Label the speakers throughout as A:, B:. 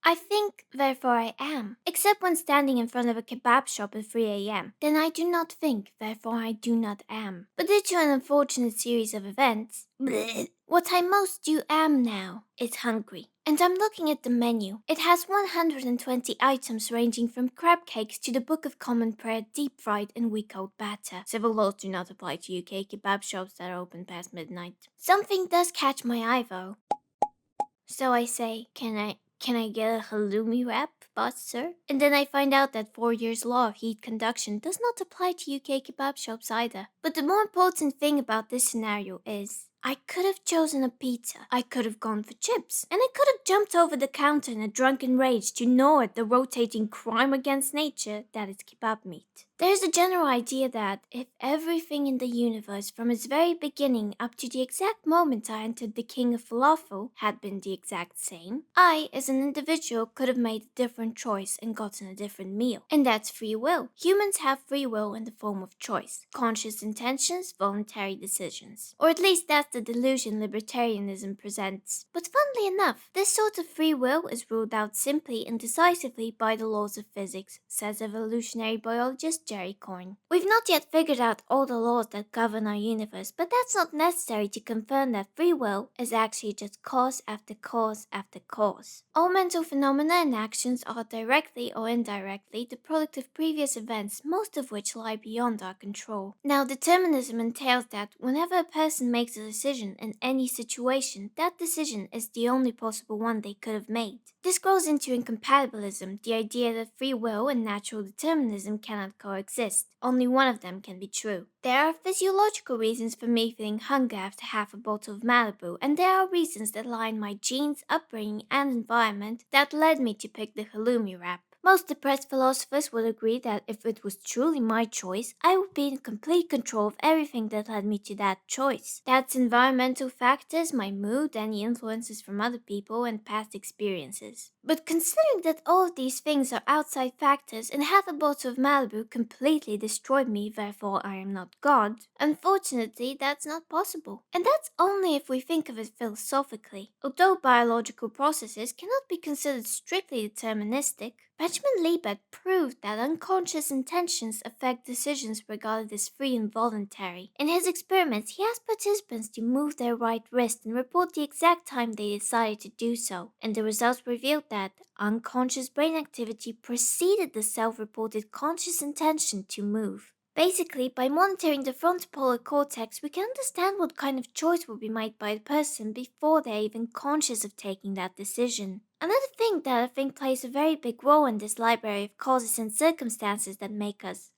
A: I think, therefore I am. Except when standing in front of a kebab shop at 3 a.m. Then I do not think, therefore I do not am. But due to an unfortunate series of events, what I most do am now is hungry. And I'm looking at the menu. It has 120 items ranging from crab cakes to the Book of Common Prayer deep fried in week old batter. Civil laws do not apply to UK kebab shops that are open past midnight. Something does catch my eye though. So I say, can I get a halloumi wrap, boss sir? And then I find out that 4 years law of heat conduction does not apply to UK kebab shops either. But the more important thing about this scenario is I could have chosen a pizza, I could have gone for chips, and I could have jumped over the counter in a drunken rage to gnaw at the rotating crime against nature that is kebab meat. There's a general idea that if everything in the universe from its very beginning up to the exact moment I entered the king of falafel had been the exact same, I, as an individual, could have made a different choice and gotten a different meal. And that's free will. Humans have free will in the form of choice, conscious intentions, voluntary decisions. Or at least that's the delusion libertarianism presents. But funnily enough, this sort of free will is ruled out simply and decisively by the laws of physics, says evolutionary biologist Jerry Coyne. We've not yet figured out all the laws that govern our universe, but that's not necessary to confirm that free will is actually just cause after cause after cause. All mental phenomena and actions are directly or indirectly the product of previous events, most of which lie beyond our control. Now, determinism entails that whenever a person makes a decision in any situation, that decision is the only possible one they could have made. This grows into incompatibilism, the idea that free will and natural determinism cannot coexist. Only one of them can be true. There are physiological reasons for me feeling hunger after half a bottle of Malibu, and there are reasons that lie in my genes, upbringing, and environment that led me to pick the halloumi wrap. Most depressed philosophers would agree that if it was truly my choice, I would be in complete control of everything that led me to that choice. That's environmental factors, my mood, any influences from other people, and past experiences. But considering that all of these things are outside factors and half a bottle of Malibu completely destroyed me, therefore I am not God, unfortunately that's not possible. And that's only if we think of it philosophically. Although biological processes cannot be considered strictly deterministic, Benjamin Libet proved that unconscious intentions affect decisions regarded as free and voluntary. In his experiments, he asked participants to move their right wrist and report the exact time they decided to do so, and the results revealed that unconscious brain activity preceded the self-reported conscious intention to move. Basically, by monitoring the frontopolar cortex, we can understand what kind of choice will be made by the person before they're even conscious of taking that decision. Another thing that I think plays a very big role in this library of causes and circumstances that make us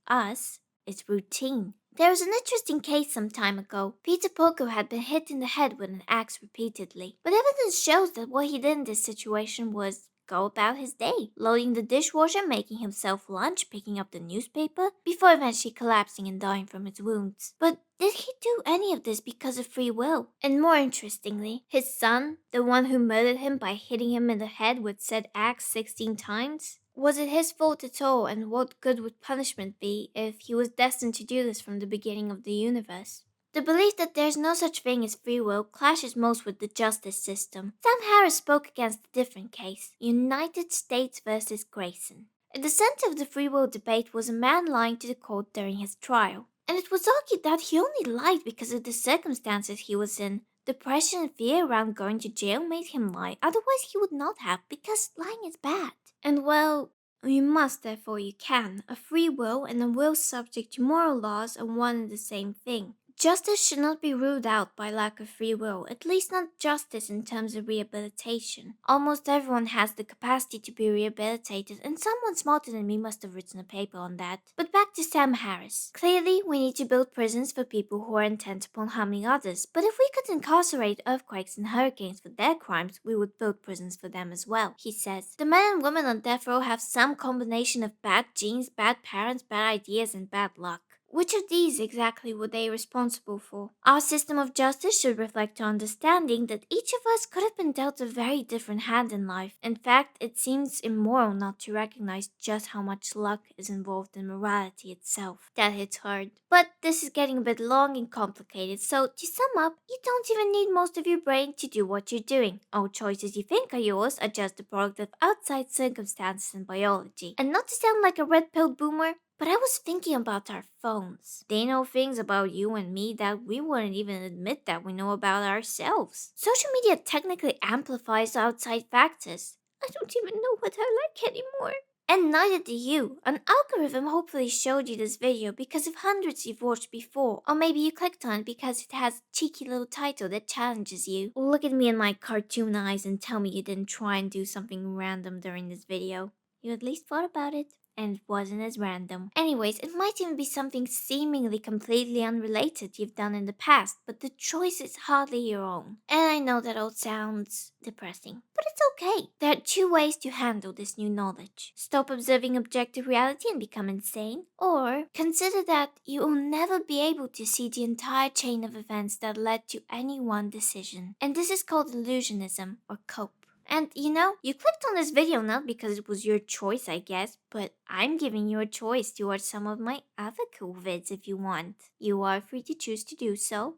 A: is routine. There was an interesting case some time ago. Peter Poco had been hit in the head with an axe repeatedly, but evidence shows that what he did in this situation was go about his day, loading the dishwasher, making himself lunch, picking up the newspaper, before eventually collapsing and dying from his wounds. But did he do any of this because of free will? And more interestingly, his son, the one who murdered him by hitting him in the head with said axe 16 times? Was it his fault at all, and what good would punishment be if he was destined to do this from the beginning of the universe? The belief that there's no such thing as free will clashes most with the justice system. Sam Harris spoke against a different case, United States versus Grayson. At the center of the free will debate was a man lying to the court during his trial. And it was argued that he only lied because of the circumstances he was in. Depression and fear around going to jail made him lie, otherwise he would not have, because lying is bad. And well, you must, therefore you can. A free will and a will subject to moral laws are one and the same thing. Justice should not be ruled out by lack of free will, at least not justice in terms of rehabilitation. Almost everyone has the capacity to be rehabilitated, and someone smarter than me must have written a paper on that. But back to Sam Harris. Clearly, we need to build prisons for people who are intent upon harming others, but if we could incarcerate earthquakes and hurricanes for their crimes, we would build prisons for them as well, he says. The men and women on death row have some combination of bad genes, bad parents, bad ideas, and bad luck. Which of these exactly were they responsible for? Our system of justice should reflect our understanding that each of us could have been dealt a very different hand in life. In fact, it seems immoral not to recognize just how much luck is involved in morality itself. That hits hard. But this is getting a bit long and complicated, so to sum up, you don't even need most of your brain to do what you're doing. All choices you think are yours are just the product of outside circumstances and biology. And not to sound like a red-pilled boomer, but I was thinking about our phones. They know things about you and me that we wouldn't even admit that we know about ourselves. Social media technically amplifies outside factors. I don't even know what I like anymore. And neither do you. An algorithm hopefully showed you this video because of hundreds you've watched before, or maybe you clicked on it because it has a cheeky little title that challenges you. Look at me in my cartoon eyes and tell me you didn't try and do something random during this video. You at least thought about it. And it wasn't as random. Anyways, it might even be something seemingly completely unrelated you've done in the past, but the choice is hardly your own. And I know that all sounds depressing, but it's okay. There are two ways to handle this new knowledge. Stop observing objective reality and become insane, or consider that you will never be able to see the entire chain of events that led to any one decision. And this is called illusionism or cope. And you clicked on this video not because it was your choice, I guess, but I'm giving you a choice to watch some of my other cool vids if you want. You are free to choose to do so.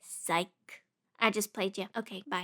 A: Psych. I just played you. Okay, bye.